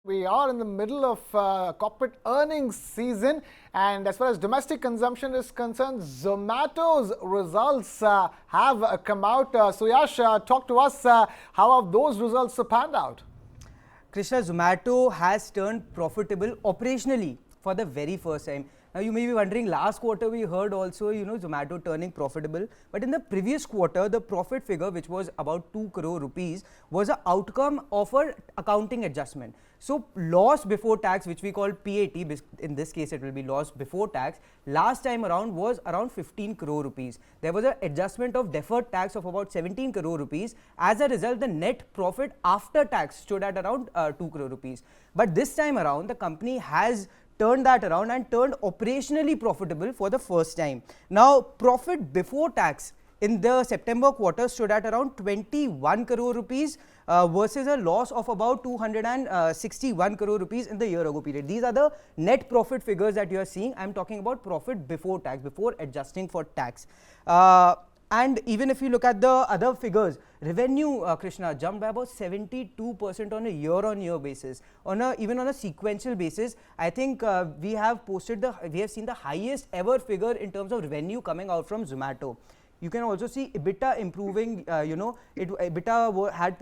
We are in the middle of corporate earnings season, and as far as domestic consumption is concerned, Zomato's results have come out. Suyash, talk to us. How have those results panned out? Krishna, Zomato has turned profitable operationally for the very first time. Now you may be wondering, last quarter we heard also, Zomato turning profitable. But in the previous quarter, the profit figure, which was about 2 crore rupees, was an outcome of an accounting adjustment. So loss before tax, which we call PAT, in this case it will be loss before tax, last time around was around 15 crore rupees. There was an adjustment of deferred tax of about 17 crore rupees. As a result, the net profit after tax stood at around 2 crore rupees. But this time around, the company has turned that around and turned operationally profitable for the first time. Now, profit before tax in the September quarter stood at around 21 crore rupees versus a loss of about 261 crore rupees in the year ago period. These are the net profit figures that you are seeing. I am talking about profit before tax, before adjusting for tax. And even if you look at the other figures, revenue, Krishna, jumped by about 72% on a year-on-year basis. Even on a sequential basis, I think we have seen the highest ever figure in terms of revenue coming out from Zomato. You can also see EBITDA improving. EBITDA had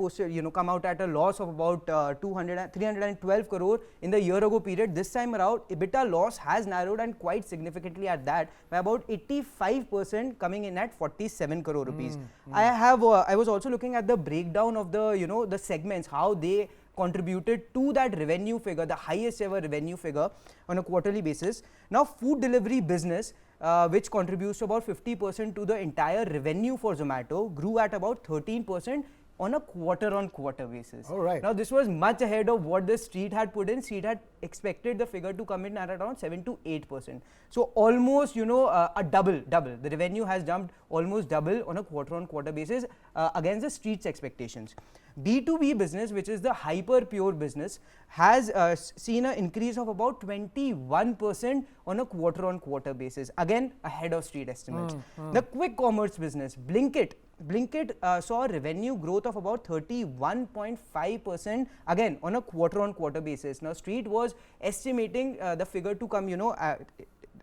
come out at a loss of about 312 crore in the year ago period. This time around, EBITDA loss has narrowed, and quite significantly at that, by about 85%, coming in at 47 crore rupees. I was also looking at the breakdown of the the segments, how they contributed to that revenue figure, the highest ever revenue figure on a quarterly basis. Now, food delivery business, which contributes to about 50% to the entire revenue for Zomato, grew at about 13% on a quarter-on-quarter basis. All right. Now, this was much ahead of what the street had put in. Street had expected the figure to come in at around 7 to 8%. So almost, a double. The revenue has jumped almost double on a quarter-on-quarter basis against the street's expectations. B2B business, which is the hyper pure business, has seen an increase of about 21% on a quarter-on-quarter basis, again ahead of street estimates. The quick commerce business, Blinkit saw a revenue growth of about 31.5%, again on a quarter-on-quarter basis. Now, street was estimating the figure to come,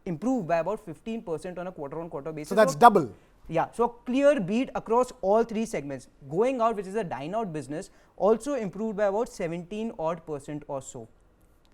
improve by about 15% on a quarter-on-quarter basis. So that's double. Yeah, so clear beat across all three segments. Going out, which is a dine out business, also improved by about 17% or so.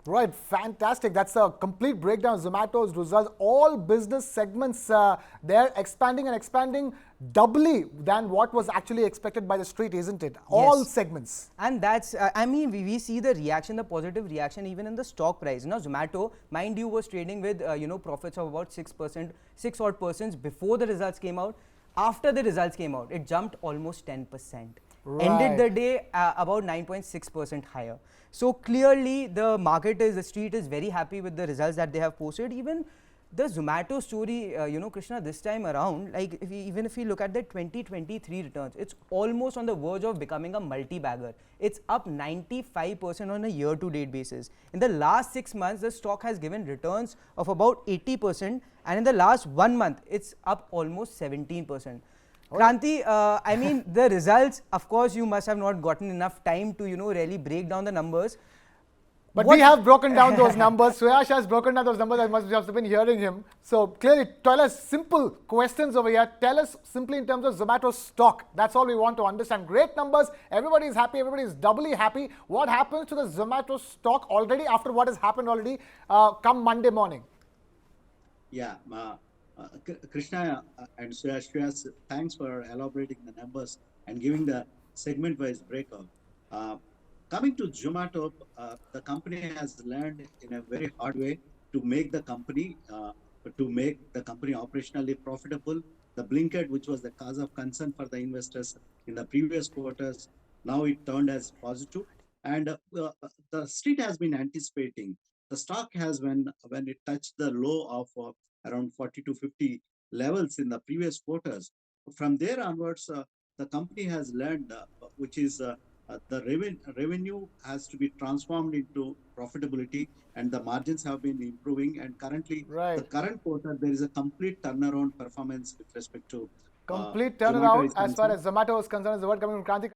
Right, fantastic. That's a complete breakdown of Zomato's results. All business segments, they're expanding and expanding doubly than what was actually expected by the street, isn't it? All segments. And that's, we see the reaction, the positive reaction even in the stock price. Now, Zomato, mind you, was trading with, profits of about 6%, 6 odd percent before the results came out. After the results came out, it jumped almost 10%. Right. Ended the day about 9.6% higher. So clearly the street is very happy with the results that they have posted. Even the Zomato story, Krishna, this time around, like even if you look at the 2023 returns, it's almost on the verge of becoming a multi-bagger. It's up 95% on a year-to-date basis. In the last 6 months, the stock has given returns of about 80%, and in the last 1 month, it's up almost 17%. Kranthi, the results, of course, you must have not gotten enough time to, really break down the numbers. But we have broken down those numbers. Suyash has broken down those numbers. I must have been hearing him. So clearly, tell us simple questions over here. Tell us simply in terms of Zomato's stock. That's all we want to understand. Great numbers. Everybody is happy. Everybody is doubly happy. What happens to the Zomato stock already after what has happened already come Monday morning? Yeah. Krishna and Suyash, thanks for elaborating the numbers and giving the segment-wise breakout. Coming to Zomato, the company has learned in a very hard way to make the company operationally profitable. The Blinkit, which was the cause of concern for the investors in the previous quarters, now it turned as positive. And the street has been anticipating. The stock has, when it touched the low of around 40 to 50 levels in the previous quarters. From there onwards, the company has learned, which is the revenue has to be transformed into profitability, and the margins have been improving. And currently, the current quarter, there is a complete turnaround performance with respect to complete turnaround as far as Zomato is concerned. Is the word coming from Kranthi.